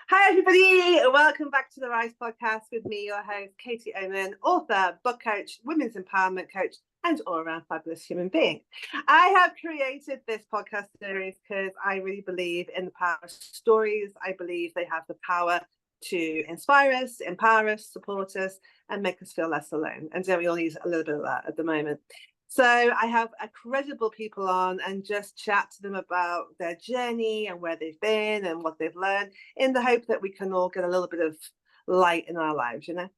Hi, everybody. Welcome back to the Rise podcast with me, your host, Katie Oman, author, book coach, women's empowerment coach, and all around fabulous human being. I have created this podcast series because I really believe in the power of stories. I believe they have the power to inspire us, empower us, support us, and make us feel less alone. And so we all need a little bit of that at the moment. So I have credible people on and just chat to them about their journey and where they've been and what they've learned, in the hope that we can all get a little bit of light in our lives, you know.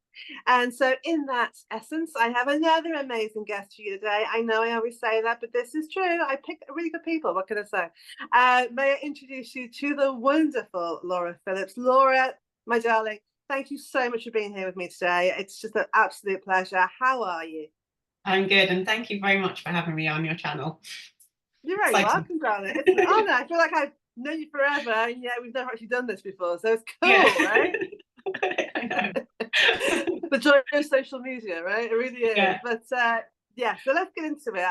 And so in that essence, I have another amazing guest for you today. I know I always say that, but this is true. I pick really good people. What can I say? May I introduce you to the wonderful Laura Phillips. Laura, my darling, thank you so much for being here with me today. It's just an absolute pleasure. How are you? I'm good, and thank you very much for having me on your channel. You're very welcome, darling. It's an honor. I feel like I've known you forever, and yeah, we've never actually done this before, so it's cool, right? I know. The joy of social media, right? It really is. Yeah. But yeah, so let's get into it.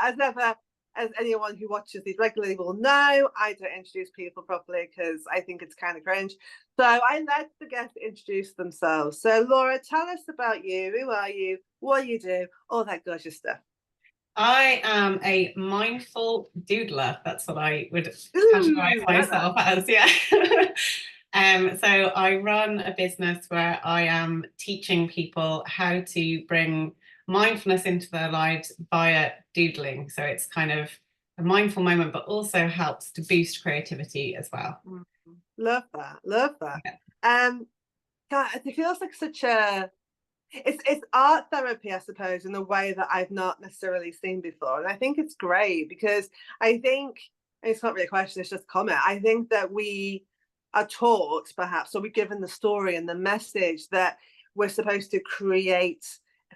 As anyone who watches these regularly will know, I don't introduce people properly because I think it's kind of cringe. So I let the guests introduce themselves. So Laura, tell us about you. Who are you? What do you do? All that gorgeous stuff. I am a mindful doodler. That's what I would categorize myself as. Yeah. So I run a business where I am teaching people how to bring mindfulness into their lives via doodling. So it's kind of a mindful moment, but also helps to boost creativity as well. Love that. Love that. Yeah. God, it feels like such a it's art therapy, I suppose, in a way that I've not necessarily seen before. And I think it's great because I think it's not really a question, it's just a comment. I think that we are taught, perhaps, or we're given the story and the message that we're supposed to create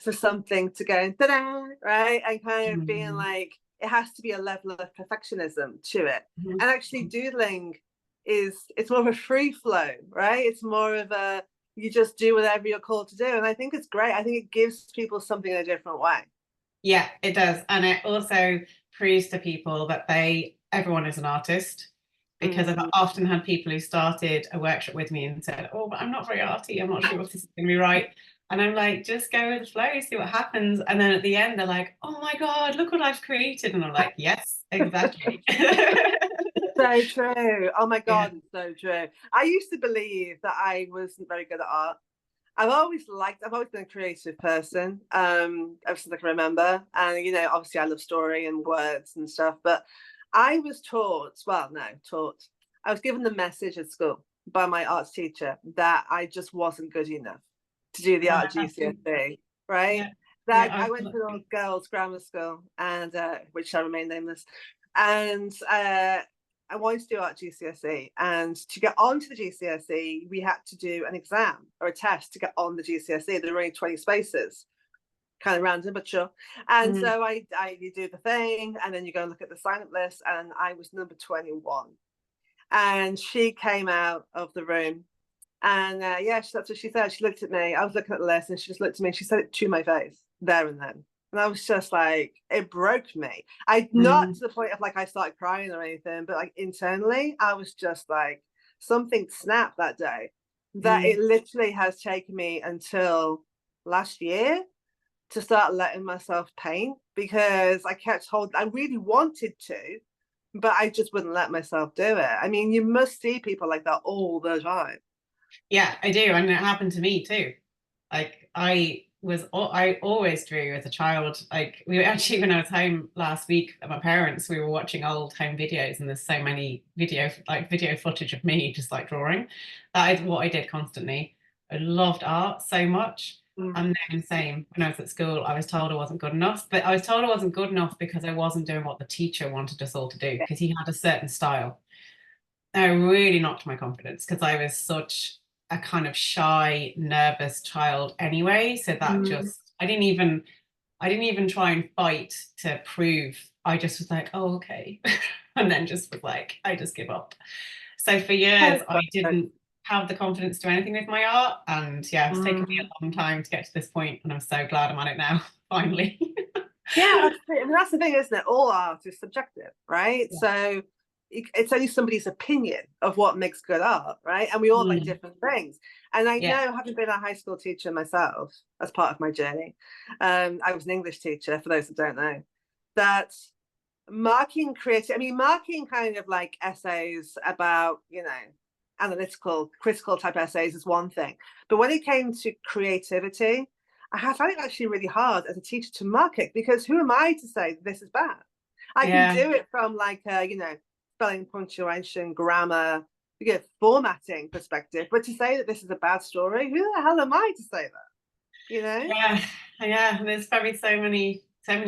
for something to go ta-da, right? And kind of being like, it has to be a level of perfectionism to it. And actually doodling it's more of a free flow, right? It's more of a, you just do whatever you're called to do. And I think it's great. I think it gives people something in a different way. Yeah, it does. And it also proves to people that everyone is an artist. Because I've often had people who started a workshop with me and said, oh, but I'm not very arty. I'm not sure if this is going to be right. And I'm like, just go with the flow, see what happens. And then at the end, they're like, oh my God, look what I've created. And I'm like, yes, exactly. So true. Oh my God, it's so true. I used to believe that I wasn't very good at art. I've always been a creative person, ever since I can remember. And, you know, obviously I love story and words and stuff, but I was I was given the message at school by my arts teacher that I just wasn't good enough to do the art GCSE, right? I went to an all girls grammar school, and which shall remain nameless. And I wanted to do art GCSE, and to get onto the GCSE, we had to do an exam or a test to get on the GCSE. There were only 20 spaces, kind of random, but sure. And so you do the thing, and then you go and look at the sign-up list, and I was number 21. And she came out of the room, and that's what she said. She looked at me. I was looking at the list, and she just looked at me, and she said it to my face there and then. And I was just like, it broke me. Not to the point of like I started crying or anything, but like internally, I was just like, something snapped that day. That it literally has taken me until last year to start letting myself paint, because I really wanted to, but I just wouldn't let myself do it. I mean, you must see people like that all the time. Yeah, I do. And it happened to me too. Like I always drew as a child. Like we actually, when I was home last week at my parents, we were watching old home videos, and there's so many video footage of me just like drawing. That is what I did constantly. I loved art so much. I'm the same. When I was at school, I was told I wasn't good enough, but I was told I wasn't good enough because I wasn't doing what the teacher wanted us all to do, because he had a certain style. And it really knocked my confidence because I was such a kind of shy, nervous child anyway. So that just, I didn't even try and fight to prove. I just was like, oh, okay. And then just was like, I just give up. So for years, I didn't have the confidence to do anything with my art. And yeah, it's taken me a long time to get to this point, and I'm so glad I'm on it now, finally. Yeah, that's the thing, isn't it? All art is subjective, right? Yeah. So it's only somebody's opinion of what makes good art, right? And we all like different things. And I know, having been a high school teacher myself as part of my journey, I was an English teacher, for those that don't know, that marking kind of like essays about, analytical, critical type essays is one thing. But when it came to creativity, I found it actually really hard as a teacher to mark it, because who am I to say this is bad? I can do it from like spelling, punctuation, grammar, formatting perspective, but to say that this is a bad story, who the hell am I to say that? Yeah, there's probably so many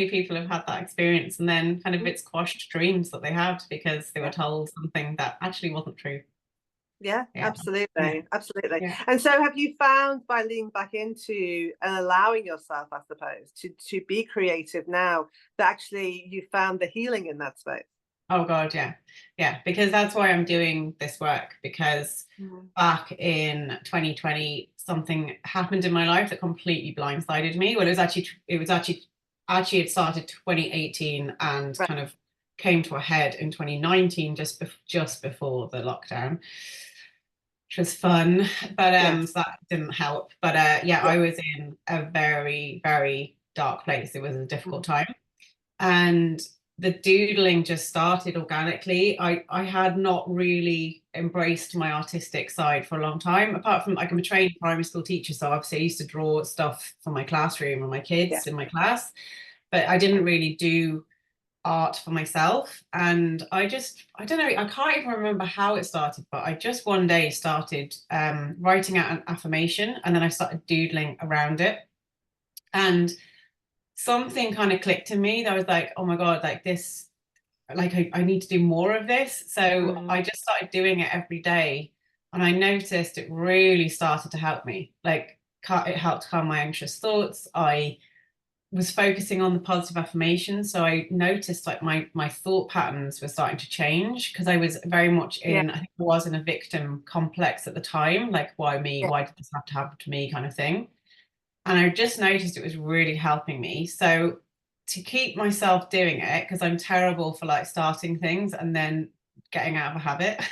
people have had that experience, and then kind of it's quashed dreams that they had because they were told something that actually wasn't true. Absolutely. And so have you found, by leaning back into and allowing yourself, I suppose, to be creative now, that actually you found the healing in that space? Oh God, yeah, because that's why I'm doing this work, because back in 2020 something happened in my life that completely blindsided me. Well, it was actually it started 2018 and kind of came to a head in 2019, just before the lockdown, which was fun, but so that didn't help. But I was in a very, very dark place. It was a difficult time, and the doodling just started organically. I had not really embraced my artistic side for a long time, apart from, like, I'm a trained primary school teacher, so obviously I used to draw stuff for my classroom and my kids in my class, but I didn't really do art for myself. And I don't know, I can't even remember how it started, but I just one day started writing out an affirmation, and then I started doodling around it, and something kind of clicked in me that I was like, oh my God, like this, like I need to do more of this. So I just started doing it every day, and I noticed it really started to help me. Like, it helped calm my anxious thoughts. I was focusing on the positive affirmations, so I noticed like my thought patterns were starting to change, because I was very much in, I think I was in a victim complex at the time, like, why me? Why did this have to happen to me, kind of thing. And I just noticed it was really helping me. So to keep myself doing it, because I'm terrible for like starting things and then getting out of a habit,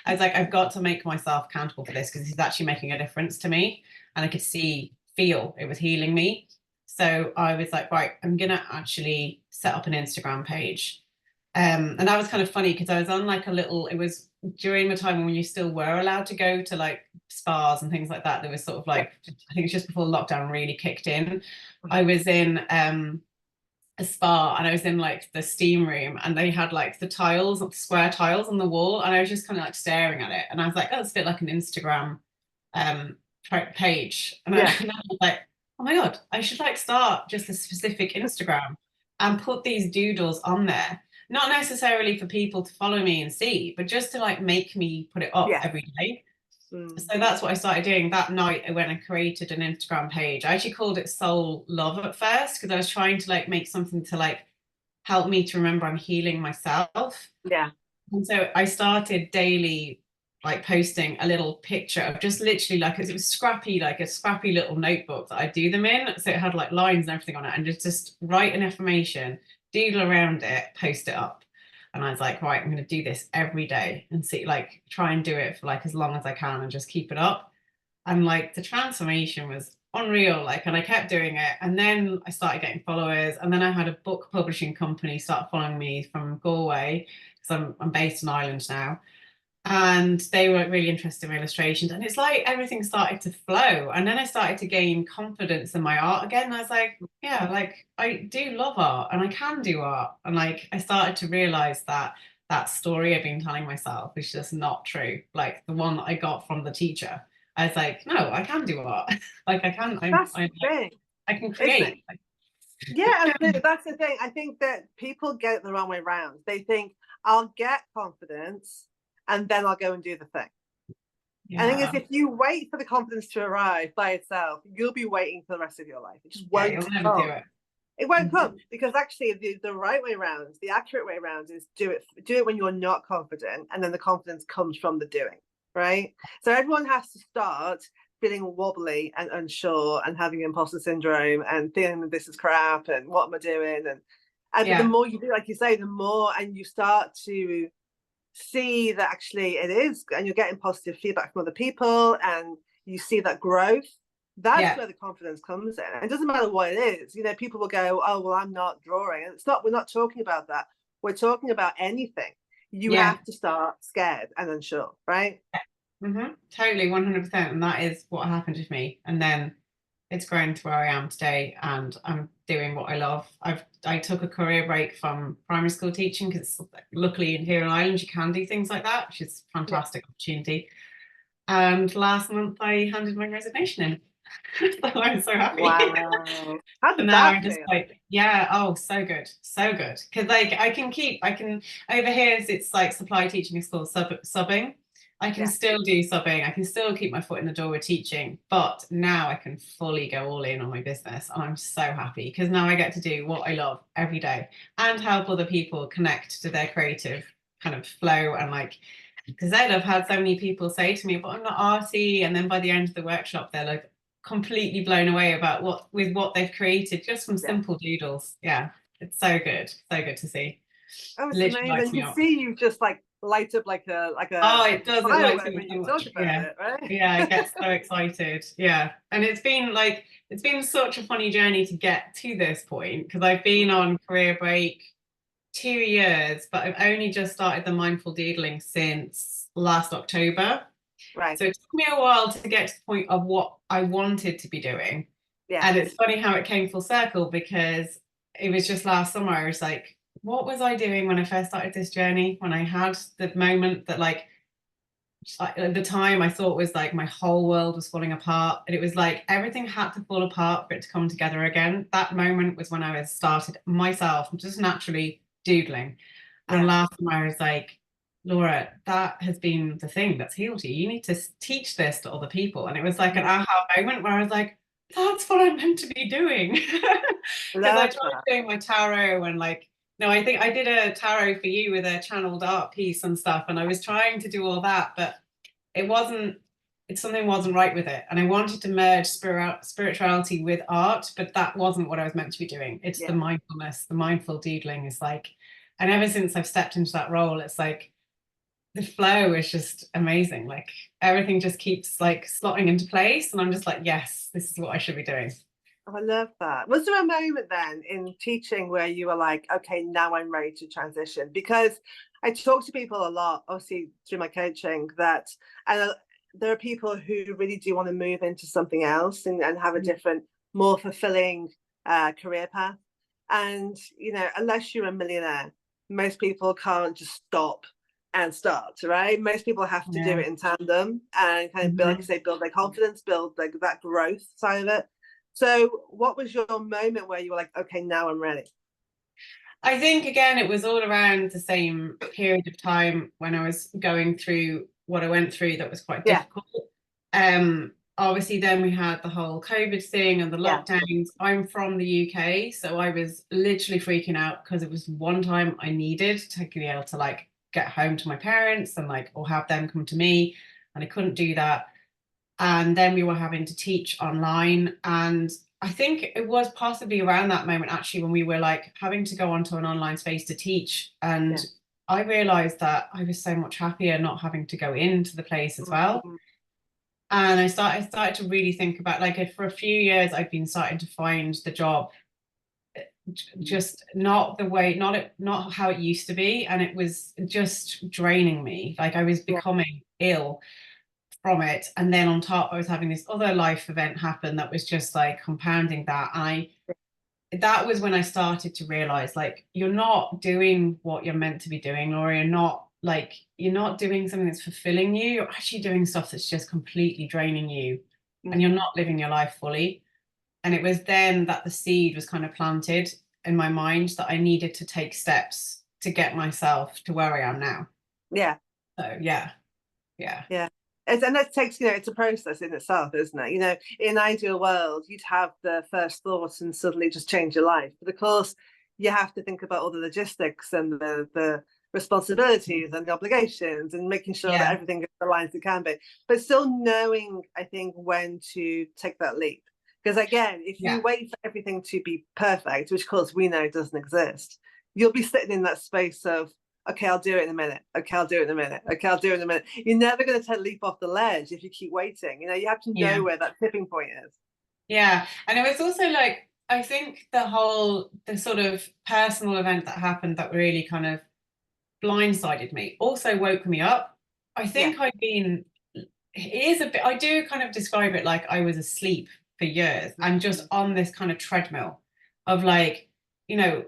I was like, I've got to make myself accountable for this, because it's actually making a difference to me. And I could feel it was healing me. So I was like, right, I'm gonna actually set up an Instagram page. And that was kind of funny, because I was on like it was during the time when you still were allowed to go to like spas and things like that. There was sort of like, I think it's just before lockdown really kicked in. I was in a spa, and I was in like the steam room, and they had like the square tiles on the wall, and I was just kind of like staring at it, and I was like, oh, it's a bit like an Instagram page. And I was like, oh my God, I should like start just a specific Instagram and put these doodles on there. Not necessarily for people to follow me and see, but just to like make me put it up every day. So that's what I started doing that night. I went and created an Instagram page. I actually called it Soul Love at first, because I was trying to like make something to like help me to remember I'm healing myself. And so I started daily like posting a little picture of just literally like, it was scrappy, like a scrappy little notebook that I do them in. So it had like lines and everything on it, and just write an affirmation, doodle around it, post it up. And I was like, right, I'm going to do this every day and see, like, try and do it for like as long as I can and just keep it up. And like the transformation was unreal. Like, and I kept doing it. And then I started getting followers. And then I had a book publishing company start following me from Galway, because I'm based in Ireland now. And they were really interested in my illustrations, and it's like everything started to flow. And then I started to gain confidence in my art again. I was like, yeah, like I do love art, and I can do art. And like I started to realize that that story I've been telling myself is just not true, like the one that I got from the teacher. I was like, no, I can do art. Like I can, That's the thing, I can create. absolutely. That's the thing. I think that people get it the wrong way around. They think, I'll get confidence and then I'll go and do the thing. I think if you wait for the confidence to arrive by itself, you'll be waiting for the rest of your life. It just won't come. Do it. It won't come, because actually the right way around, the accurate way around, is do it when you're not confident, and then the confidence comes from the doing, right? So everyone has to start feeling wobbly and unsure and having imposter syndrome and feeling that this is crap and what am I doing, and the more you do, like you say, the more, and you start to see that actually it is, and you're getting positive feedback from other people, and you see that growth, that's where the confidence comes in. It doesn't matter what it is. You know, people will go, oh, well, I'm not drawing. And it's not, we're not talking about that. We're talking about anything. You have to start scared and unsure, right? Totally, 100%. And that is what happened with me. And then it's grown to where I am today, and I'm doing what I love. I took a career break from primary school teaching, because luckily here in Ireland you can do things like that, which is a fantastic opportunity. And last month I handed my resignation in. So I'm so happy. Wow. How did now that I'm just feel? like, yeah, oh, so good, so good. Because like I can over here it's like supply teaching is called subbing. I can still do subbing. I can still keep my foot in the door with teaching, but now I can fully go all in on my business, and I'm so happy because now I get to do what I love every day and help other people connect to their creative kind of flow. And like, because I've had so many people say to me, but I'm not arty, and then by the end of the workshop they're like completely blown away about what they've created just from simple doodles. Yeah, it's so good to see. Oh, it's Literally amazing. lights me You can up. see you just like light up like a Oh, it does. It lights me firework up when so you talk much. about it, right? Yeah, I get so excited. Yeah, and it's been such a funny journey to get to this point, because I've been on career break 2 years, but I've only just started the mindful doodling since last October. Right. So it took me a while to get to the point of what I wanted to be doing. Yeah. And it's funny how it came full circle, because it was just last summer I was like, what was I doing when I first started this journey? When I had the moment that like at the time I thought was like my whole world was falling apart, and it was like everything had to fall apart for it to come together again. That moment was when I was started myself just naturally doodling. And last time I was like, Laura, that has been the thing that's healed you. You need to teach this to other people. And it was like an aha moment where I was like, that's what I'm meant to be doing. Because I tried doing my tarot, and like, no, I think I did a tarot for you with a channeled art piece and stuff. And I was trying to do all that, but something wasn't right with it. And I wanted to merge spirituality with art, but that wasn't what I was meant to be doing. It's the mindfulness, the mindful doodling is like, and ever since I've stepped into that role, it's like the flow is just amazing. Like everything just keeps like slotting into place. And I'm just like, yes, this is what I should be doing. Oh, I love that. Was there a moment then in teaching where you were like, okay, now I'm ready to transition? Because I talk to people a lot, obviously through my coaching, and there are people who really do want to move into something else and have a different, more fulfilling career path. And, you know, unless you're a millionaire, most people can't just stop and start, right? Most people have to do it in tandem and kind of build, because they build their confidence, build like that growth side of it. So what was your moment where you were like, okay, now I'm ready? I think, again, it was all around the same period of time when I was going through what I went through that was quite difficult. Obviously, then we had the whole COVID thing and the lockdowns. I'm from the UK, so I was literally freaking out because it was one time I needed to be able to like get home to my parents and like, or have them come to me, and I couldn't do that. And then we were having to teach online, and I think it was possibly around that moment actually when we were like having to go onto an online space to teach. And I realized that I was so much happier not having to go into the place as well. And I started to really think about, like, for a few years I'd been starting to find the job just not the way, not how it used to be, and it was just draining me. Like I was becoming ill from it, and then on top I was having this other life event happen that was just like compounding that. That was when I started to realize, like, you're not doing what you're meant to be doing, or you're not doing something that's fulfilling you. You're actually doing stuff that's just completely draining you, and you're not living your life fully. And it was then that the seed was kind of planted in my mind that I needed to take steps to get myself to where I am now. So and that takes, it's a process in itself, isn't it? In an ideal world, you'd have the first thoughts and suddenly just change your life. But of course, you have to think about all the logistics and the responsibilities and the obligations and making sure that everything is aligned as it can be. But still knowing, I think, when to take that leap. Because again, if you wait for everything to be perfect, which of course we know doesn't exist, you'll be sitting in that space of, okay, I'll do it in a minute. Okay, I'll do it in a minute. Okay, I'll do it in a minute. You're never going to leap off the ledge if you keep waiting. You know, you have to know where that tipping point is. Yeah. And it was also like, I think the sort of personal event that happened that really kind of blindsided me also woke me up. I think I've been, it is a bit, I do kind of describe it like I was asleep for years and just on this kind of treadmill of like, you know,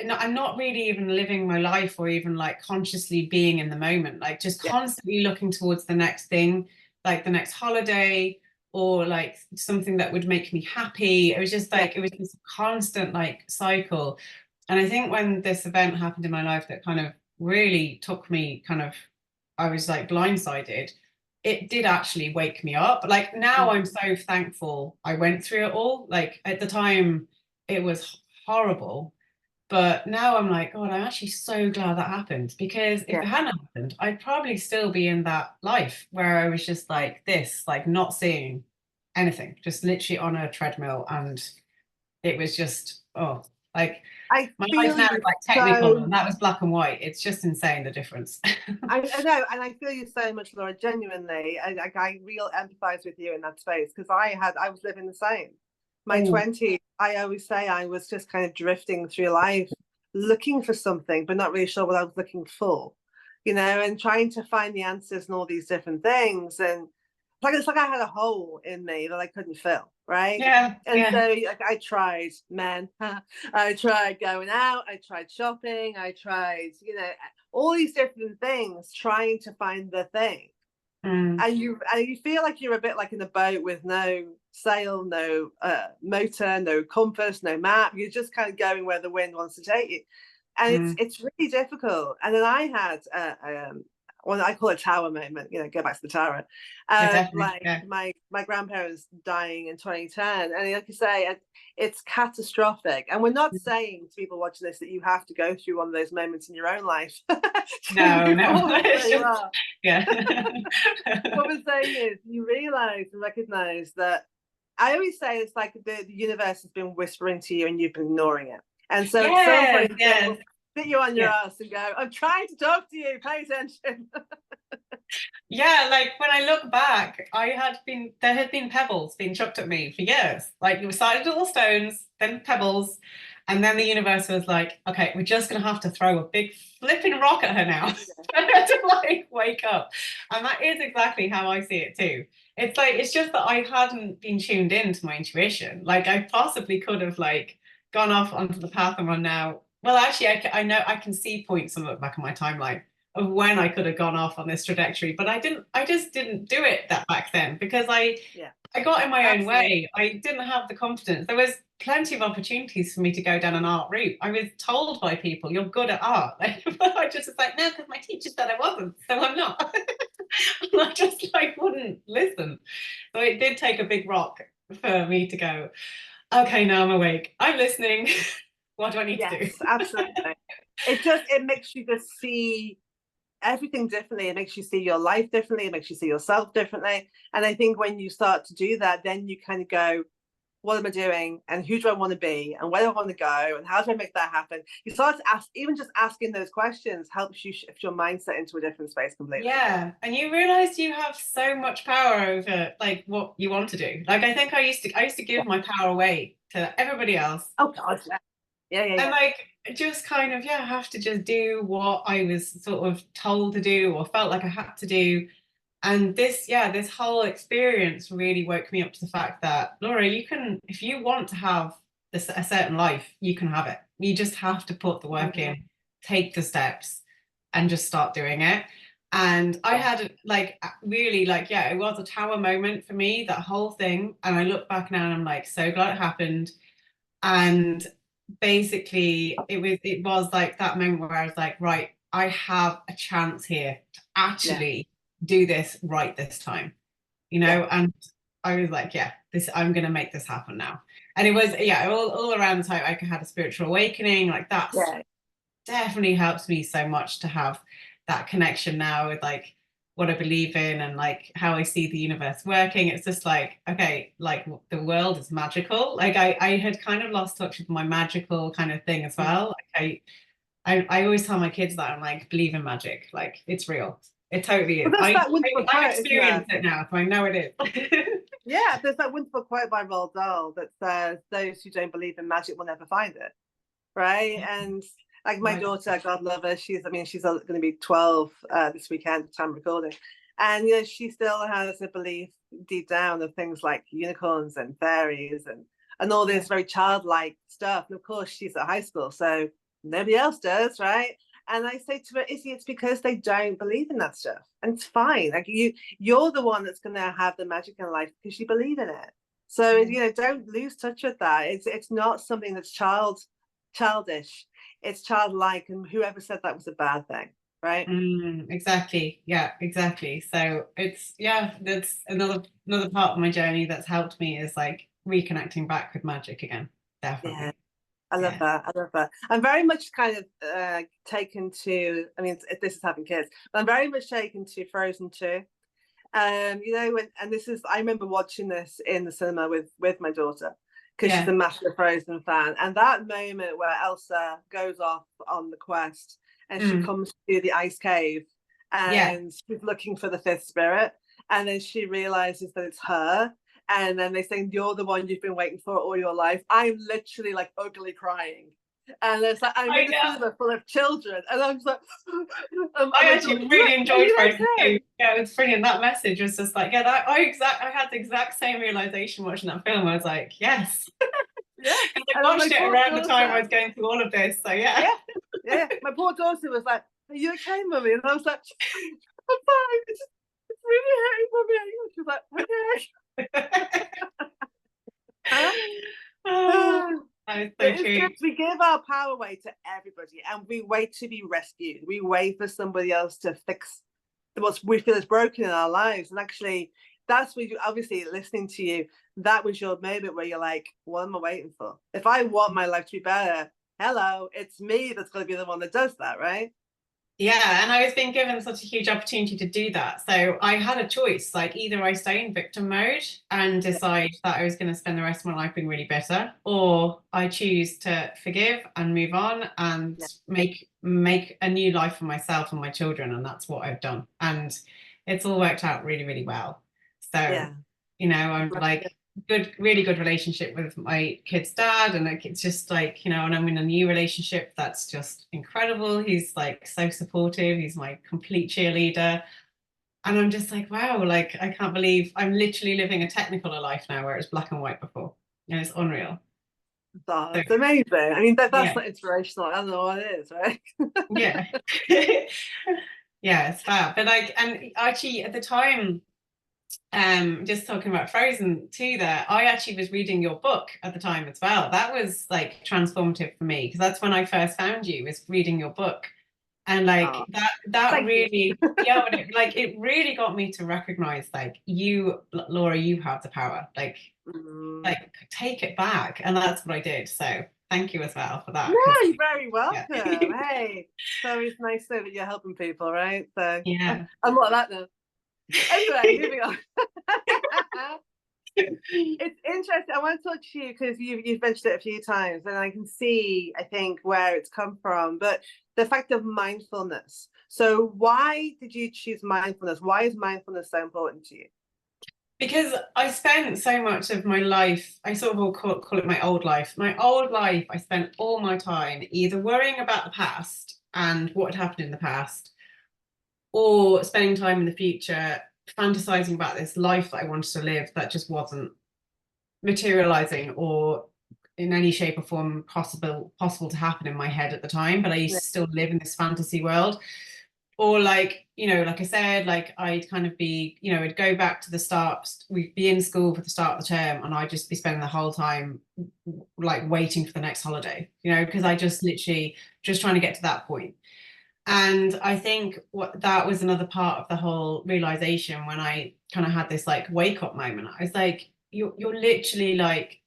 I'm not really even living my life or even like consciously being in the moment, like just constantly looking towards the next thing, like the next holiday or like something that would make me happy. It was just like, it was this constant like cycle. And I think when this event happened in my life that kind of really took me kind of, I was like blindsided, it did actually wake me up. Like now I'm so thankful I went through it all. Like at the time it was horrible, but now I'm like, God, I'm actually so glad that happened, because if it hadn't happened, I'd probably still be in that life where I was just like this, like not seeing anything, just literally on a treadmill. And it was just, oh, like I my feel life now you is like technical, and that was black and white. It's just insane, the difference. I know, and I feel you so much, Laura. Genuinely, I real empathize with you in that space, because I was living the same. My 20s, I always say I was just kind of drifting through life, looking for something, but not really sure what I was looking for, you know, and trying to find the answers in all these different things. And it's like I had a hole in me that I couldn't fill, right? And so like, I tried men, I tried going out, I tried shopping, I tried, you know, all these different things, trying to find the thing. And you feel like you're a bit like in a boat with no sail, no motor, no compass, no map. You're just kind of going where the wind wants to take you, and it's really difficult. And then I had what I call a tower moment. You know, go back to the tower. My grandparents dying in 2010, and like you say, it's catastrophic. And we're not saying to people watching this that you have to go through one of those moments in your own life. No. Yeah. What we're saying is you realize and recognize that, I always say it's like the universe has been whispering to you and you've been ignoring it. And so at some point they will sit you on your ass and go, I'm trying to talk to you, pay attention. Yeah, like when I look back, there had been pebbles being chucked at me for years. Like you started little stones, then pebbles, and then the universe was like, okay, we're just gonna have to throw a big flipping rock at her now to like wake up. And that is exactly how I see it too. It's like, it's just that I hadn't been tuned into my intuition. Like I possibly could have like gone off onto the path I'm on now. Well, actually, I know I can see points on the back of my timeline of when I could have gone off on this trajectory, but I just didn't do it that back then, because I got in my own way. I didn't have the confidence. There was plenty of opportunities for me to go down an art route. I was told by people, you're good at art. But I just was like, no, because my teacher said I wasn't, so I'm not. And I just like wouldn't listen. So it did take a big rock for me to go, okay, now I'm awake. I'm listening. What do I need to do? Yes, absolutely. It makes you just see everything differently. It makes you see your life differently. It makes you see yourself differently. And I think when you start to do that, then you kind of go, what am I doing? And who do I want to be? And where do I want to go? And how do I make that happen? You start to ask, even just asking those questions helps you shift your mindset into a different space completely. Yeah. And you realize you have so much power over like what you want to do. Like I think I used to give my power away to everybody else. Oh God, yeah. And like just kind of have to just do what I was sort of told to do or felt like I had to do. And this whole experience really woke me up to the fact that, Laura, you can, if you want to have a certain life, you can have it. You just have to put the work in, take the steps, and just start doing it. And I had like really like, it was a tower moment for me, that whole thing. And I look back now and I'm like, so glad it happened. And basically it was like that moment where I was like, right, I have a chance here to actually do this right this time, you know. And I was like, I'm gonna make this happen now. And it was all around the time I had a spiritual awakening, like that definitely helps me so much to have that connection now with like what I believe in and like how I see the universe working. It's just like, okay, like the world is magical. Like I had kind of lost touch with my magical kind of thing as well. Like I always tell my kids that I'm like, believe in magic, like it's real. It totally is. But that's that wonderful I've quote, isn't it? experienced it now, so I know it is. Yeah, there's that wonderful quote by Roald Dahl that says, "Those who don't believe in magic will never find it." Right? And like my daughter, God love her, she's going to be 12 this weekend, time recording, and she still has a belief deep down of things like unicorns and fairies and all this very childlike stuff. And of course, she's at high school, so nobody else does, right? And I say to her, Izzy, it's because they don't believe in that stuff, and it's fine. Like you're the one that's going to have the magic in life because you believe in it. So don't lose touch with that. It's not something that's childish. It's childlike, and whoever said that was a bad thing, right? Exactly. Yeah, exactly. So that's another part of my journey that's helped me, is like reconnecting back with magic again. Definitely. Yeah. I love that. I'm very much kind of taken to, I mean, this is having kids, but I'm very much taken to Frozen 2. And I remember watching this in the cinema with my daughter, because she's a massive Frozen fan. And that moment where Elsa goes off on the quest and she comes to the ice cave and she's looking for the fifth spirit, and then she realizes that it's her. And then they say, "You're the one you've been waiting for all your life." I'm literally like ugly crying. And it's like, I'm in a cinema full of children, and I'm just like, I actually really enjoyed Frozen 2. Yeah, it's brilliant. That message was just like, I had the exact same realization watching that film. I was like, yes. Yeah. I watched it around the time I was going through all of this. So yeah. My poor daughter was like, "Are you okay, Mummy?" And I was like, "I'm fine. It's really hurting, Mummy." And she was like, "Okay." It's good. We give our power away to everybody, and we wait to be rescued. We wait for somebody else to fix what we feel is broken in our lives. And actually, that's what obviously, listening to you, that was your moment where you're like, what am I waiting for? If I want my life to be better, hello, it's me that's going to be the one that does that, right? Yeah, and I was being given such a huge opportunity to do that. So I had a choice, like either I stay in victim mode and decide that I was going to spend the rest of my life being really bitter, or I choose to forgive and move on and make a new life for myself and my children. And that's what I've done. And it's all worked out really, really well. So, I'm like, really good relationship with my kid's dad, and like it's just like, and I'm in a new relationship that's just incredible. He's like so supportive, he's my complete cheerleader, and I'm just like, wow, like I can't believe I'm literally living a technicolor life now where it's black and white before, and it's unreal. It's amazing. I mean, that's not inspirational. I don't know what it is, right? Yeah. Yeah, it's fab. But like, and actually at the time, just talking about Frozen 2 there, I actually was reading your book at the time as well. That was like transformative for me, because that's when I first found you, was reading your book. And like that really but it really got me to recognize, like, you, Laura, you have the power, like take it back. And that's what I did. So thank you as well for that. No, you're very welcome. Hey, so it's nice to know that you're helping people, right? So I'm not that now. Anyway, moving on. It's interesting. I want to talk to you because you've mentioned it a few times, and I can see, I think, where it's come from. But the fact of mindfulness. So why did you choose mindfulness? Why is mindfulness so important to you? Because I spent so much of my life, I sort of will call it my old life. My old life, I spent all my time either worrying about the past and what had happened in the past, or spending time in the future fantasizing about this life that I wanted to live that just wasn't materializing or in any shape or form possible to happen in my head at the time. But I used to still live in this fantasy world. Or like, like I said, like I'd kind of be, I'd go back to the start, we'd be in school for the start of the term, and I'd just be spending the whole time like waiting for the next holiday, because I just literally just trying to get to that point. And I think that was another part of the whole realization when I kind of had this like wake up moment. I was like, you're literally like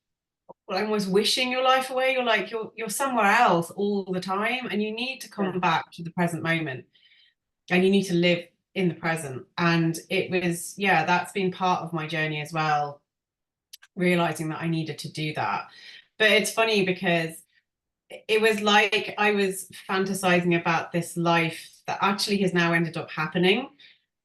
almost wishing your life away. You're like, you're somewhere else all the time, and you need to come back to the present moment, and you need to live in the present. And it was, that's been part of my journey as well, realizing that I needed to do that. But it's funny because it was like I was fantasizing about this life that actually has now ended up happening.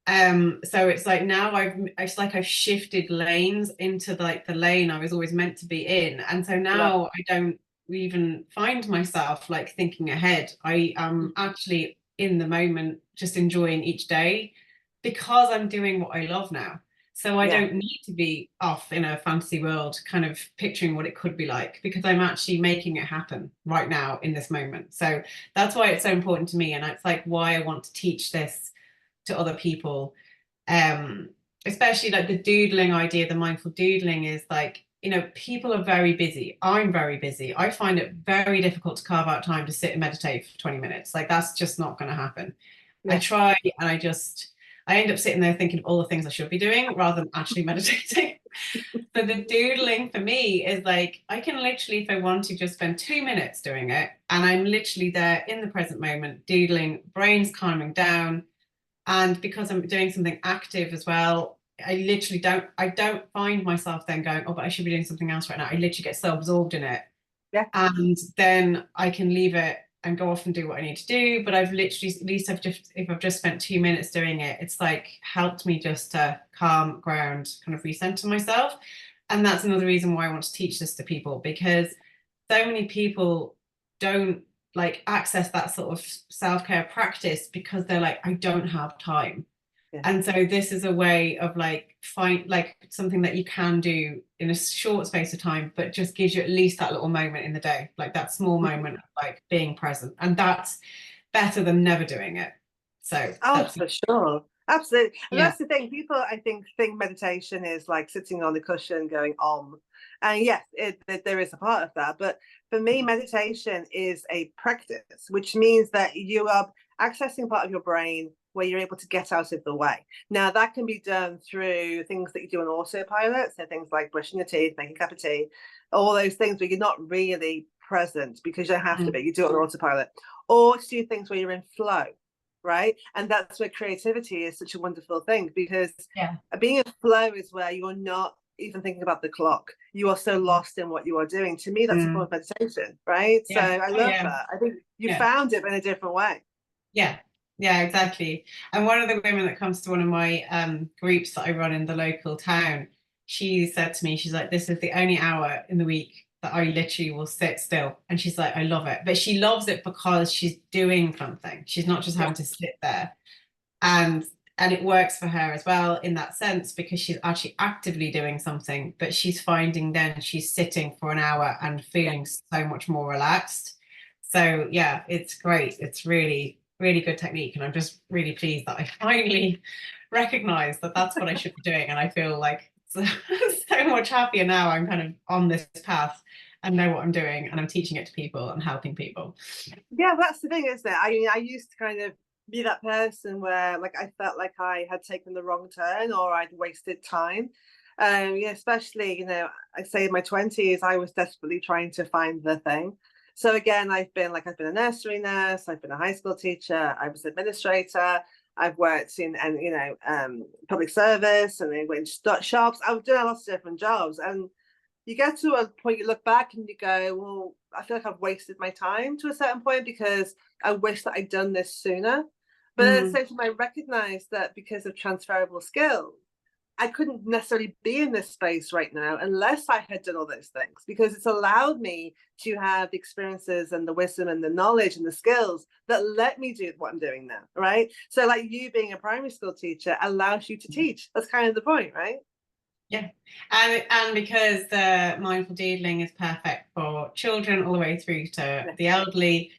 So it's like now I've shifted lanes into like the lane I was always meant to be in. And so now I don't even find myself like thinking ahead. I am actually in the moment, just enjoying each day because I'm doing what I love now. So I don't need to be off in a fantasy world, kind of picturing what it could be like, because I'm actually making it happen right now in this moment. So that's why it's so important to me. And it's like why I want to teach this to other people, especially like the doodling idea, the mindful doodling is like, you know, people are very busy. I'm very busy. I find it very difficult to carve out time to sit and meditate for 20 minutes. Like that's just not going to happen. I try and I end up sitting there thinking of all the things I should be doing rather than actually meditating. So the doodling for me is like I can literally, if I want to, just spend 2 minutes doing it, and I'm literally there in the present moment, doodling, brain's calming down. And because I'm doing something active as well, I don't find myself then going, oh, but I should be doing something else right now. I literally get so absorbed in it. And then I can leave it and go off and do what I need to do. But I've literally, at least if I've just spent 2 minutes doing it, it's like helped me just to calm, ground, kind of recenter myself. And that's another reason why I want to teach this to people, because so many people don't like access that sort of self-care practice because they're like, I don't have time. And so this is a way of like find like something that you can do in a short space of time, but just gives you at least that little moment in the day, like that small moment of like being present. And that's better than never doing it. So that's for sure. Absolutely. And that's the thing. People, I think meditation is like sitting on the cushion going om. And yes, there is a part of that. But for me, meditation is a practice, which means that you are accessing part of your brain where you're able to get out of the way. Now, that can be done through things that you do on autopilot. So things like brushing your teeth, making a cup of tea, all those things where you're not really present because you don't have to be. You do it on autopilot. Or to do things where you're in flow. Right. And that's where creativity is such a wonderful thing, because being in flow is where you're not even thinking about the clock. You are so lost in what you are doing. To me, that's a form of meditation. Right. So I love that. I think you found it in a different way. Yeah, exactly. And one of the women that comes to one of my groups that I run in the local town, she said to me, she's like, this is the only hour in the week that I literally will sit still. And she's like, I love it. But she loves it because she's doing something. She's not just having to sit there. And it works for her as well in that sense, because she's actually actively doing something, but she's finding then she's sitting for an hour and feeling so much more relaxed. So yeah, it's great. It's really, really good technique. And I'm just really pleased that I finally recognized that that's what I should be doing. And I feel like so, so much happier now. I'm kind of on this path and know what I'm doing, and I'm teaching it to people and helping people. Yeah, that's the thing, isn't it? I mean, I used to kind of be that person where like I felt like I had taken the wrong turn or I'd wasted time. Yeah, especially, you know, I say in my 20s, I was desperately trying to find the thing. So again, I've been a nursery nurse, I've been a high school teacher, I was an administrator, I've worked in and public service, and then went to shops. I've done lots of different jobs, and you get to a point, you look back and you go, well, I feel like I've wasted my time to a certain point because I wish that I'd done this sooner. But at the same time, I recognize that because of transferable skills, I couldn't necessarily be in this space right now unless I had done all those things, because it's allowed me to have the experiences and the wisdom and the knowledge and the skills that let me do what I'm doing now, right? So like you being a primary school teacher allows you to teach. That's kind of the point, right? Yeah, and because the mindful doodling is perfect for children all the way through to the elderly,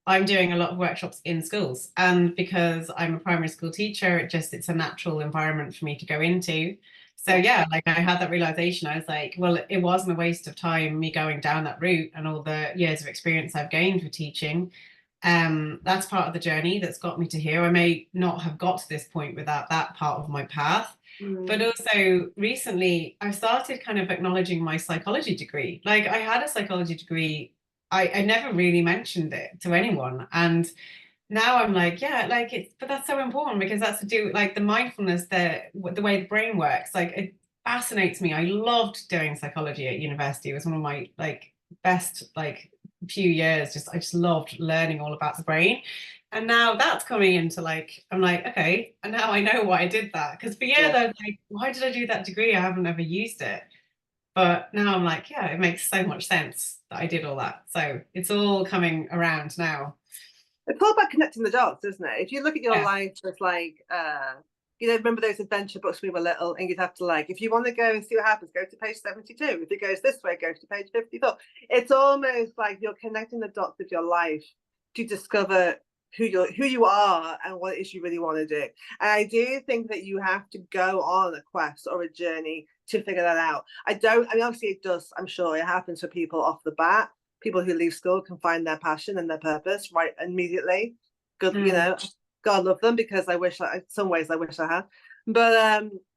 I'm doing a lot of workshops in schools. And because I'm a primary school teacher, it's a natural environment for me to go into. So yeah, like I had that realization. I was like, well, it wasn't a waste of time me going down that route and all the years of experience I've gained with teaching. That's part of the journey that's got me to here. I may not have got to this point without that part of my path. But also recently I've started kind of acknowledging my psychology degree. Like I had a psychology degree. I never really mentioned it to anyone. And now I'm like, yeah, like but that's so important, because that's to do like the mindfulness, the way the brain works. Like it fascinates me. I loved doing psychology at university. It was one of my like best like few years, I just loved learning all about the brain. And now that's coming into like, I'm like, okay, and now I know why I did that. Because for years I was like, why did I do that degree? I haven't ever used it. But now I'm like, yeah, it makes so much sense that I did all that. So it's all coming around now. It's all about connecting the dots, isn't it? If you look at your Yeah. life as like, remember those adventure books when we were little, and you'd have to like, if you want to go and see what happens, go to page 72. If it goes this way, go to page 54. It's almost like you're connecting the dots of your life to discover who you are and what it is you really want to do. And I do think that you have to go on a quest or a journey to figure that out. I mean, obviously it does, I'm sure it happens for people off the bat. People who leave school can find their passion and their purpose right immediately. Good, God love them, because in some ways I wish I had. But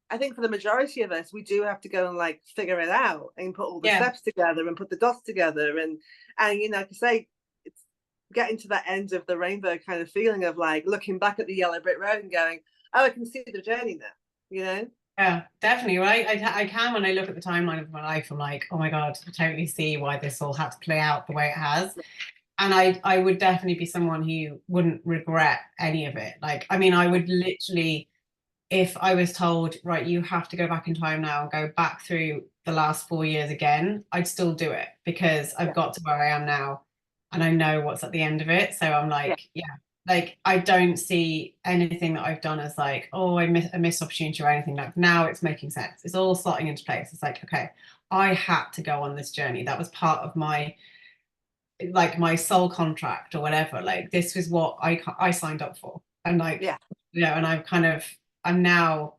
I think for the majority of us, we do have to go and like figure it out and put all the steps together and put the dots together. And like I say, it's getting to that end of the rainbow kind of feeling of like looking back at the yellow brick road and going, oh, I can see the journey now, Yeah, definitely. Right. I can, when I look at the timeline of my life, I'm like, oh my God, I totally see why this all had to play out the way it has. And I would definitely be someone who wouldn't regret any of it. Like, I mean, I would literally, if I was told, right, you have to go back in time now and go back through the last 4 years again, I'd still do it, because I've got to where I am now and I know what's at the end of it. So I'm like, yeah, like I don't see anything that I've done as like, oh, I missed opportunity or anything. Like now it's making sense. It's all slotting into place. It's like, okay, I had to go on this journey. That was part of my soul contract or whatever. Like this was what I signed up for. And like, and I'm now,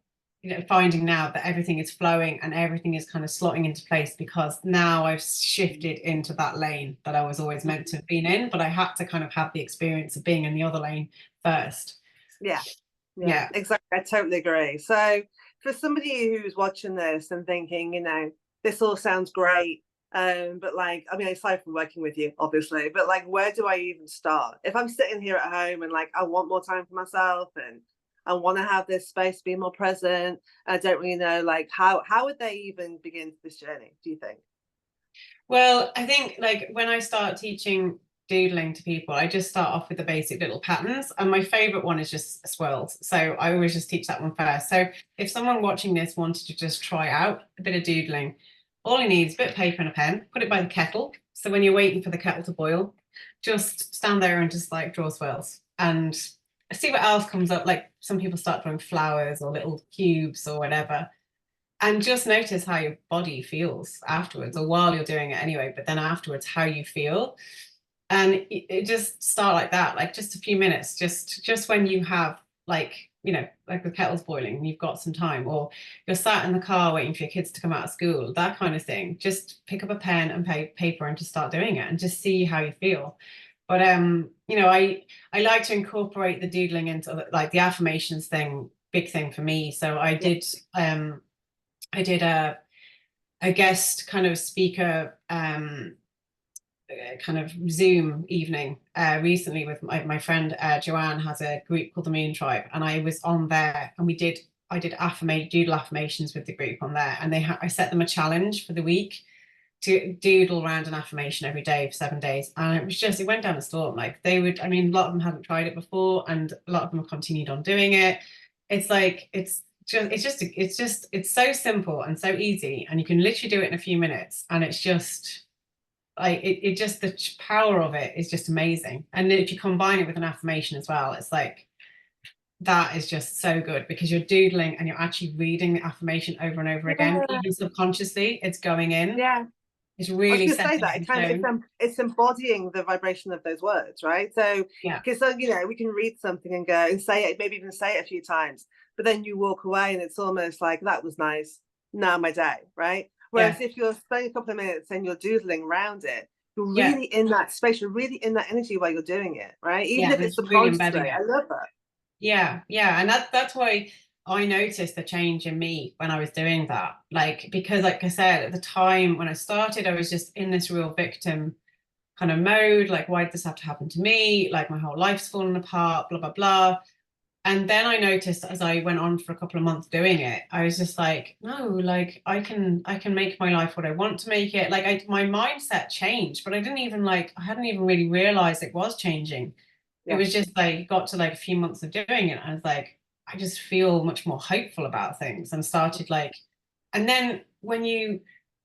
finding now that everything is flowing and everything is kind of slotting into place, because now I've shifted into that lane that I was always meant to have been in, but I had to kind of have the experience of being in the other lane first. Yeah, exactly. I totally agree. So for somebody who's watching this and thinking, this all sounds great, but like, I mean, aside from working with you, obviously, but like, where do I even start? If I'm sitting here at home and like, I want more time for myself and I want to have this space, be more present, I don't really know, like, how would they even begin this journey, do you think? Well, I think like when I start teaching doodling to people, I just start off with the basic little patterns. And my favorite one is just swirls. So I always just teach that one first. So if someone watching this wanted to just try out a bit of doodling, all you need is a bit of paper and a pen, put it by the kettle. So when you're waiting for the kettle to boil, just stand there and just like draw swirls and see what else comes up. Like some people start drawing flowers or little cubes or whatever. And just notice how your body feels afterwards, or while you're doing it anyway, but then afterwards, how you feel. And it just start like that, like just a few minutes, just when you have like, like the kettle's boiling and you've got some time, or you're sat in the car waiting for your kids to come out of school, that kind of thing. Just pick up a pen and paper and just start doing it and just see how you feel. But I like to incorporate the doodling into like the affirmations thing, big thing for me. So I did a guest kind of speaker kind of Zoom evening recently with my friend Joanne has a group called the Moon Tribe, and I was on there and I did doodle affirmations with the group on there, and I set them a challenge for the week to doodle around an affirmation every day for 7 days, and it went down a storm. Like a lot of them hadn't tried it before, and a lot of them have continued on doing it. It's like it's so simple and so easy, and you can literally do it in a few minutes, and it's just like the power of it is just amazing. And if you combine it with an affirmation as well, it's like that is just so good, because you're doodling and you're actually reading the affirmation over and over again, even subconsciously it's going in. It's really setting that. It's embodying the vibration of those words, right? So because we can read something and go and say it, maybe even say it a few times, but then you walk away and it's almost like, that was nice, now my day, right? Whereas if you're spending a couple of minutes and you're doodling around it, you're really in that space, you're really in that energy while you're doing it, right? Even if it's subconsciously. Really, I love that. Yeah, and that's why I noticed the change in me when I was doing that. Like, because like I said, at the time when I started, I was just in this real victim kind of mode. Like, why did this have to happen to me? Like, my whole life's fallen apart, blah, blah, blah. And then I noticed as I went on for a couple of months doing it, I was just like, no, like I can make my life what I want to make it. Like my mindset changed, but I hadn't even really realized it was changing. It was just like got to like a few months of doing it. I was like, I just feel much more hopeful about things and started like, and then when you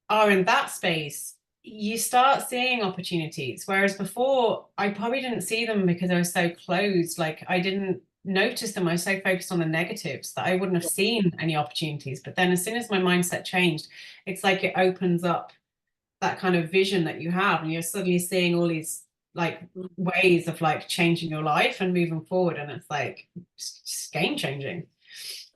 are in that space, you start seeing opportunities. Whereas before, I probably didn't see them because I was so closed. Like I didn't notice them. I was so focused on the negatives that I wouldn't have seen any opportunities. But then as soon as my mindset changed, it's like it opens up that kind of vision that you have, and you're suddenly seeing all these like ways of like changing your life and moving forward. And it's like just game changing.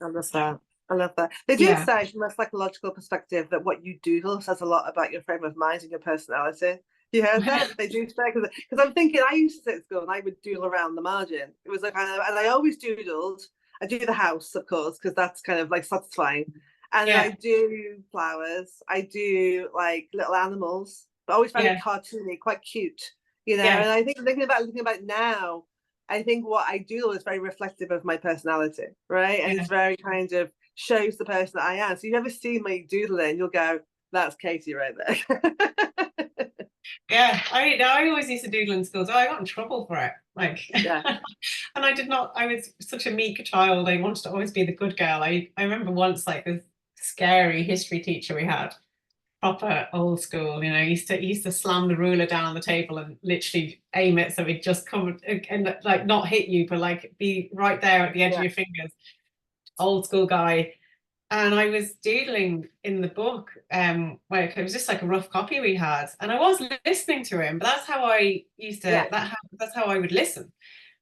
I love that. I love that. They do Yeah. say from a psychological perspective that what you doodle says a lot about your frame of mind and your personality. You heard that? They do say, because I'm thinking, I used to sit at school and I would doodle around the margin. It was like kind of, and I always doodled. I do the house, of course, because that's kind of like satisfying. And then I do flowers. I do like little animals, but always very cartoony, quite cute, you know. And I think looking about it now, I think what I do is very reflective of my personality, right? And it's very kind of shows the person that I am. So you ever see me doodling, you'll go, that's Katie right there. Yeah, I always used to doodle in school, so I got in trouble for it. Like, and I did not. I was such a meek child. I wanted to always be the good girl. I remember once, like this scary history teacher we had, proper old school. You know, he used to slam the ruler down on the table and literally aim it so it just come and like not hit you, but like be right there at the edge of your fingers. Old school guy. And I was doodling in the book, where it was just like a rough copy we had, and I was listening to him. But that's how I used to. That's how I would listen,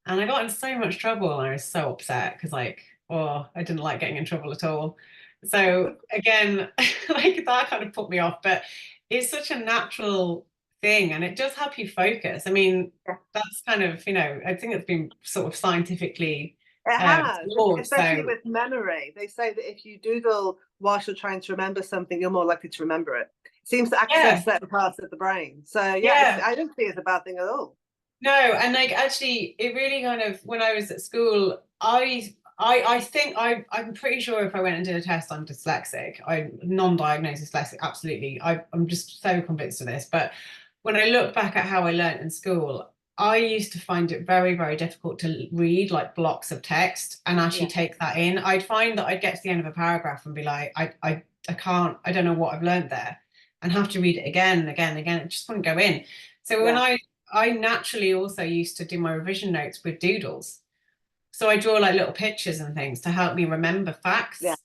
and I got in so much trouble, and I was so upset because, like, oh, I didn't like getting in trouble at all. So again, like that kind of put me off. But it's such a natural thing, and it does help you focus. I mean, that's kind of, I think it's been sort of scientifically it has, explored. especially So with memory. They say that if you doodle whilst you're trying to remember something, you're more likely to remember it. It seems to access certain parts of the brain. So I don't see it as a bad thing at all. No, and like actually, it really kind of, when I was at school, I think I'm pretty sure if I went and did a test, I'm dyslexic. I'm non-diagnosed dyslexic, absolutely. I'm just so convinced of this. But when I look back at how I learned in school, I used to find it very, very difficult to read like blocks of text and actually take that in. I'd find that I'd get to the end of a paragraph and be like, I can't, I don't know what I've learned there, and have to read it again and again and again. It just wouldn't go in. So when I naturally also used to do my revision notes with doodles. So I draw like little pictures and things to help me remember facts. Yeah.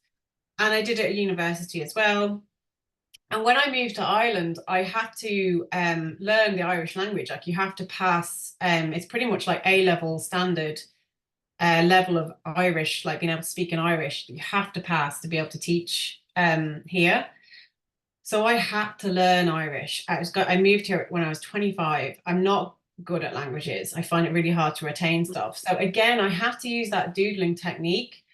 And I did it at university as well. And when I moved to Ireland, I had to learn the Irish language. Like you have to pass, it's pretty much like A-level standard level of Irish, like being able to speak in Irish. You have to pass to be able to teach here. So I had to learn Irish. I moved here when I was 25. I'm not good at languages. I find it really hard to retain stuff. So again, I have to use that doodling technique.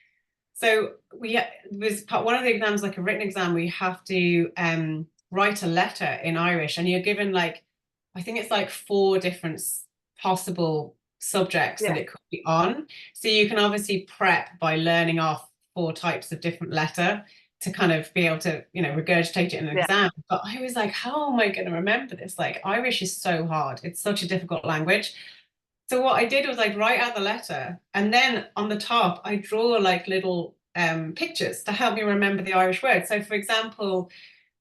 So one of the exams, like a written exam, we have to write a letter in Irish, and you're given like, I think it's like 4 different possible subjects that it could be on. So you can obviously prep by learning off 4 types of different letter to kind of be able to, regurgitate it in an exam. But I was like, how am I going to remember this? Like Irish is so hard. It's such a difficult language. So what I did was I'd write out the letter, and then on the top, I draw like little pictures to help me remember the Irish words. So for example,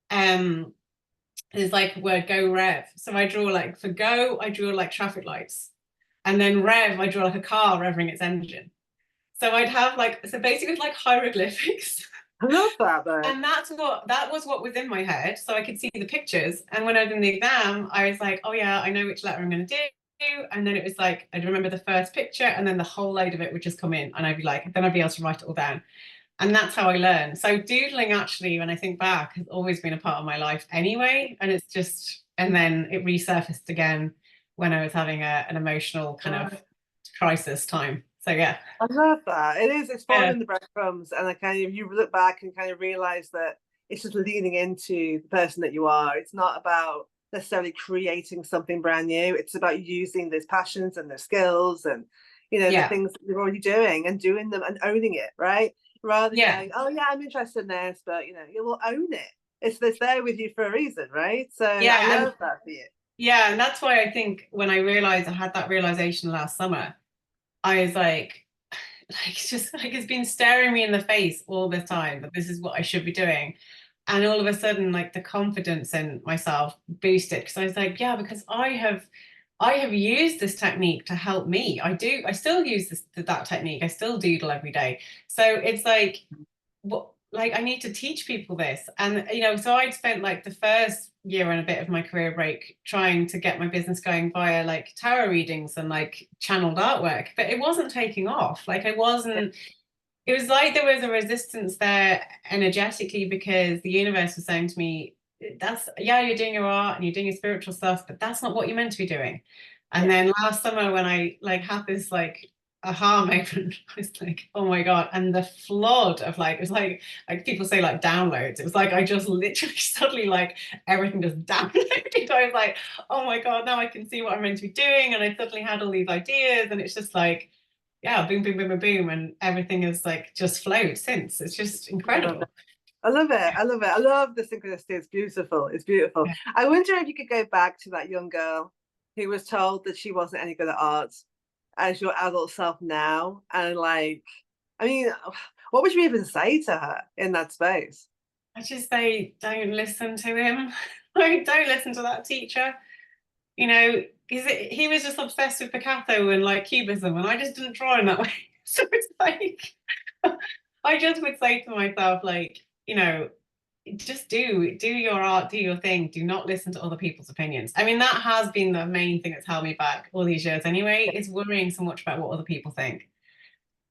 there's like word go rev. So I draw like, for go, I draw like traffic lights. And then rev, I draw like a car revving its engine. So I'd have like, so basically it's like hieroglyphics. I love that though. And that was what was in my head. So I could see the pictures. And when I was in the exam, I was like, oh yeah, I know which letter I'm going to do. And then it was like, I'd remember the first picture, and then the whole load of it would just come in, and I'd be like, then I'd be able to write it all down. And that's how I learned. So doodling actually, when I think back, has always been a part of my life anyway. And it's just, and then it resurfaced again when I was having an emotional kind of crisis time. So yeah. I love that. It's following the breadcrumbs, and I kind of, you look back and kind of realize that it's just leaning into the person that you are. It's not about necessarily creating something brand new. It's about using those passions and those skills and, you know, the things that you're already doing and doing them and owning it, right? Rather than going, oh yeah, I'm interested in this, but you know, you will own it. It's there with you for a reason, right? So I love that for you. Yeah, and that's why I think when I realized, I had that realization last summer, I was like it's just like it's been staring me in the face all the time that this is what I should be doing. And all of a sudden, like the confidence in myself boosted because I was like, yeah, because I have used this technique to help me. I still use that technique. I still doodle every day. So it's like, what, like I need to teach people this. And, you know, so I'd spent like the first year and a bit of my career break trying to get my business going via like tarot readings and like channeled artwork, but it wasn't taking off. Like it was like there was a resistance there energetically because the universe was saying to me, that's, yeah, you're doing your art and you're doing your spiritual stuff, but that's not what you're meant to be doing. And then last summer when I like had this like aha moment, I was like, oh my God. And the flood of like, it was like people say like downloads. It was like, I just literally suddenly like everything just downloaded. I was like, oh my God, now I can see what I'm meant to be doing. And I suddenly had all these ideas and it's just like, yeah, boom, boom, boom, boom, boom. And everything has like just flowed since. It's just incredible. I love it. I love it. I love the synchronicity. It's beautiful. It's beautiful. Yeah. I wonder if you could go back to that young girl who was told that she wasn't any good at art as your adult self now. And like, I mean, what would you even say to her in that space? I just say, don't listen to him. Like, don't listen to that teacher. You know, he was just obsessed with Picasso and like Cubism, and I just didn't draw in that way. So it's like, I just would say to myself, like, you know, just do your art, do your thing. Do not listen to other people's opinions. I mean, that has been the main thing that's held me back all these years anyway, is worrying so much about what other people think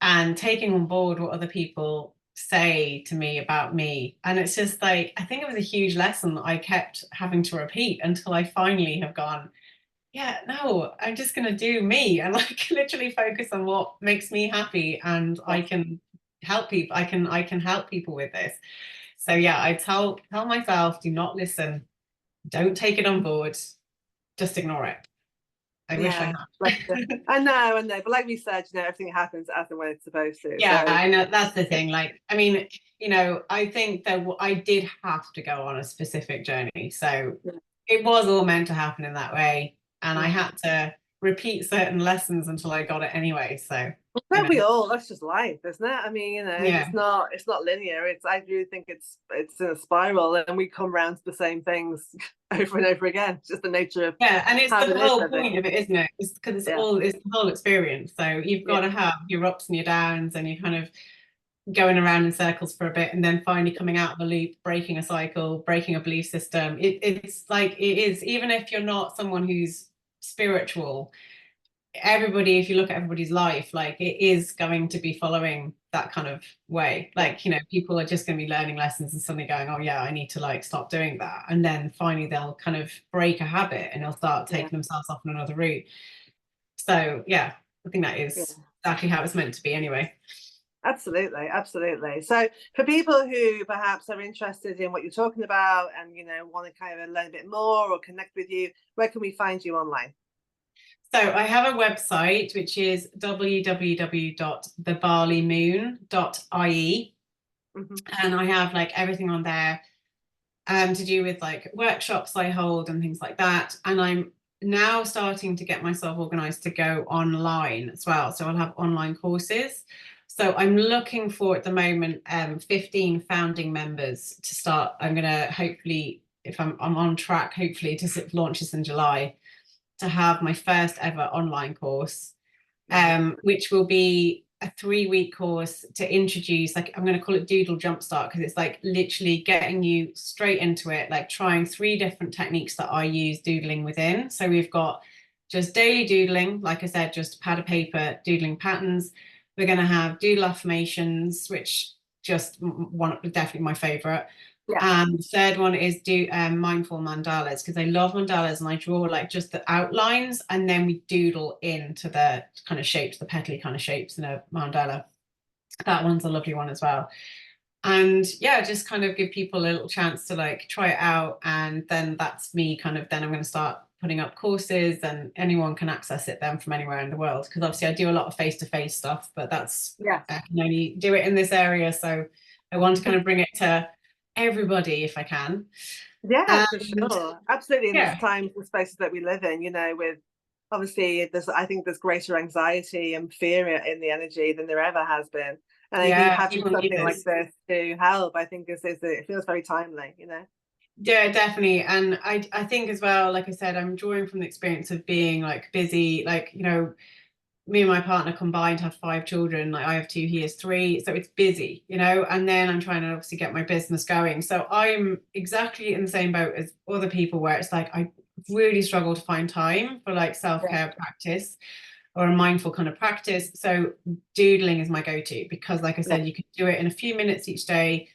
and taking on board what other people say to me about me. And it's just like, I think it was a huge lesson that I kept having to repeat until I finally have gone, yeah, no, I'm just going to do me and like literally focus on what makes me happy, and I can help people. I can help people with this. So yeah, I tell myself, do not listen, don't take it on board, just ignore it. I wish I had. I know, but like we said, you know, everything happens as and when it's supposed to. Yeah, so. I know that's the thing. Like, I mean, you know, I think that I did have to go on a specific journey, so it was all meant to happen in that way. And I had to repeat certain lessons until I got it anyway. So don't we all? That's just life, isn't it? I mean, you know, it's not linear. I do think it's in a spiral, and we come around to the same things over and over again. It's just the nature of and it's the whole point of it, isn't it? It's because it's the whole experience. So you've got to have your ups and your downs, and you kind of going around in circles for a bit and then finally coming out of the loop, breaking a cycle, breaking a belief system. It's like, it is, even if you're not someone who's spiritual, everybody, if you look at everybody's life, like it is going to be following that kind of way. Like, you know, people are just going to be learning lessons and suddenly going, oh yeah, I need to like stop doing that. And then finally they'll kind of break a habit and they'll start taking themselves off on another route. So yeah, I think that is exactly how it's meant to be anyway. Absolutely, absolutely. So for people who perhaps are interested in what you're talking about and, you know, want to kind of learn a bit more or connect with you, where can we find you online? So I have a website, which is www.thebarleymoon.ie. And I have like everything on there to do with like workshops I hold and things like that. And I'm now starting to get myself organized to go online as well. So I'll have online courses. So I'm looking for at the moment 15 founding members to start. I'm going to hopefully, if I'm on track, hopefully to sort of launch this in July, to have my first ever online course, which will be a 3-week course to introduce, like I'm going to call it Doodle Jumpstart, because it's like literally getting you straight into it, like trying 3 different techniques that I use doodling within. So we've got just daily doodling, like I said, just pad of paper, doodling patterns. We're going to have doodle affirmations, which just definitely my favorite. And the third one is do mindful mandalas, because I love mandalas and I draw like just the outlines and then we doodle into the kind of shapes, the petally kind of shapes in a mandala. That one's a lovely one as well. And yeah, just kind of give people a little chance to like try it out, and then that's me kind of, then I'm going to start putting up courses, and anyone can access it then from anywhere in the world, because obviously I do a lot of face-to-face stuff, but that's I can only do it in this area, so I want to kind of bring it to everybody if I can. Yeah, for sure, absolutely. In this Yeah, times and spaces that we live in, you know, with obviously I think there's greater anxiety and fear in the energy than there ever has been, and I think yeah, having people need something like this. this to help, I think is it feels very timely, you know. Yeah, definitely. And I think as well, like I said, I'm drawing from the experience of being like busy, like, you know, me and my partner combined have 5 children. Like I have 2, he has 3. So it's busy, you know, and then I'm trying to obviously get my business going. So I'm exactly in the same boat as other people, where it's like I really struggle to find time for like self-care practice or a mindful kind of practice. So doodling is my go-to, because like I said, you can do it in a few minutes each day.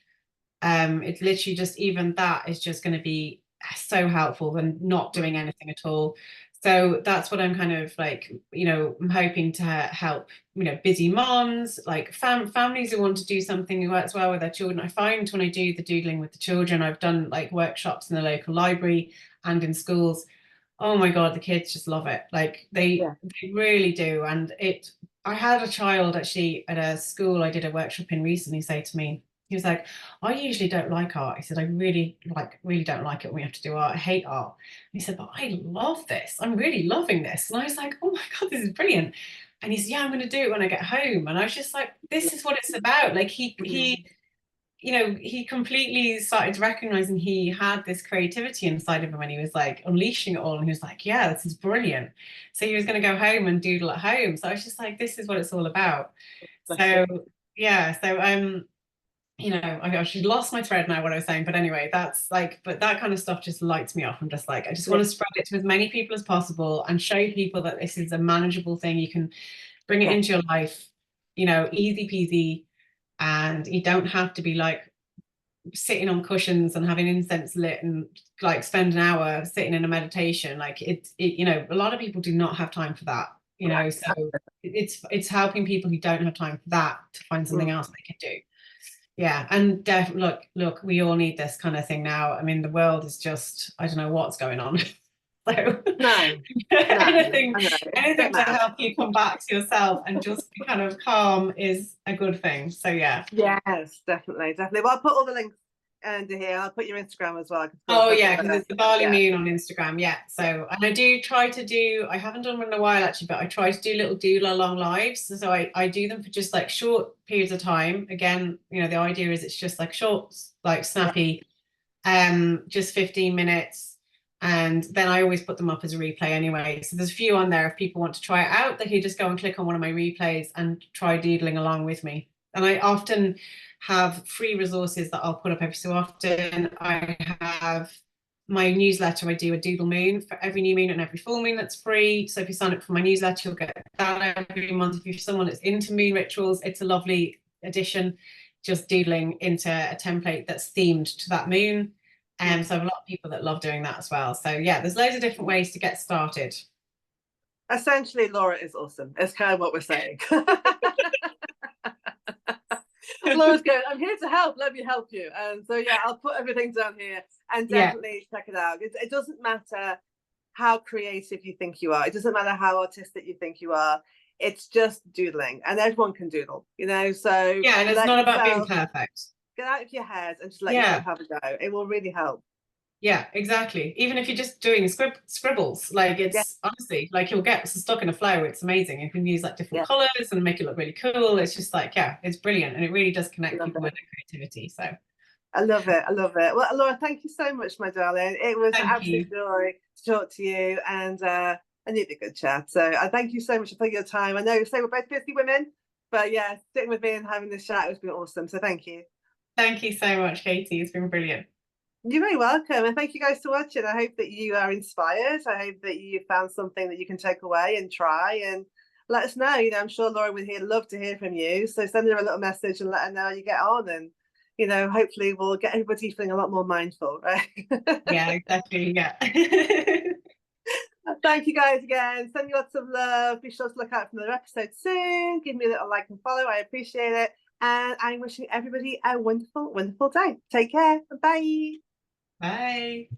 It's literally just, even that is just going to be so helpful than not doing anything at all. So that's what I'm kind of like, you know, I'm hoping to help, you know, busy moms, like families who want to do something as well with their children. I find when I do the doodling with the children, I've done like workshops in the local library and in schools. Oh my God, the kids just love it. Like they really do. And I had a child actually at a school I did a workshop in recently say to me, he was like, I usually don't like art. He said, I really don't like it when we have to do art. I hate art. And he said, but I love this. I'm really loving this. And I was like, oh my God, this is brilliant. And he said, yeah, I'm going to do it when I get home. And I was just like, this is what it's about. Like he you know, he completely started recognizing he had this creativity inside of him, and he was like unleashing it all. And he was like, yeah, this is brilliant. So he was going to go home and doodle at home. So I was just like, this is what it's all about. So yeah, so you know, I actually lost my thread now what I was saying, but anyway, that's like, but that kind of stuff just lights me up. I'm just like, I just want to spread it to as many people as possible and show people that this is a manageable thing. You can bring it into your life, you know, easy peasy, and you don't have to be like sitting on cushions and having incense lit and like spend an hour sitting in a meditation. Like you know, a lot of people do not have time for that, you know, so it's helping people who don't have time for that to find something else they can do. Yeah, and look, we all need this kind of thing now. I mean, the world is just, I don't know what's going on. So anything to help you come back to yourself and just be kind of calm is a good thing. So yeah. Yes, definitely. Well, I'll put all the links under here. I'll put your Instagram as well. Oh yeah, because it's the Barley Moon on Instagram. Yeah. So, and I do try to do, I haven't done one in a while actually, but I try to do little doodle along lives. So I do them for just like short periods of time. Again, you know, the idea is it's just like short, like snappy, just 15 minutes. And then I always put them up as a replay anyway. So there's a few on there. If people want to try it out, they can just go and click on one of my replays and try doodling along with me. And I often have free resources that I'll put up every so often. I have my newsletter. I do a doodle moon for every new moon and every full moon that's free. So if you sign up for my newsletter, you'll get that every month. If you're someone that's into moon rituals, it's a lovely addition, just doodling into a template that's themed to that moon. So I have a lot of people that love doing that as well. So yeah, there's loads of different ways to get started. Essentially, Laura is awesome. It's kind of what we're saying. Laura's going, I'm here to help, let me help you. And so yeah, I'll put everything down here and definitely check it out. It doesn't matter how creative you think you are. It doesn't matter how artistic you think you are. It's just doodling, and everyone can doodle, you know. So yeah, and it's not about being perfect. Get out of your head and just let yourself have a go. It will really help. Yeah, exactly. Even if you're just doing scribbles, like it's honestly like you'll get stuck in a flow. It's amazing. You can use like different colors and make it look really cool. It's just like, yeah, it's brilliant. And it really does connect people with their creativity. So I love it. I love it. Well, Laura, thank you so much, my darling. It was an absolute joy to talk to you, and I knew it'd be a good chat. So I thank you so much for your time. I know you say we're both busy women, but yeah, sitting with me and having this chat has been awesome. So thank you. Thank you so much, Katie. It's been brilliant. You're very welcome, and thank you guys for watching. I hope that you are inspired. I hope that you found something that you can take away and try, and let us know. You know, I'm sure Laura would love to hear from you. So send her a little message and let her know how you get on, and you know, hopefully we'll get everybody feeling a lot more mindful, right? Yeah, exactly. Yeah. Thank you guys again. Send you lots of love. Be sure to look out for another episode soon. Give me a little like and follow. I appreciate it. And I'm wishing everybody a wonderful, wonderful day. Take care. Bye. Bye.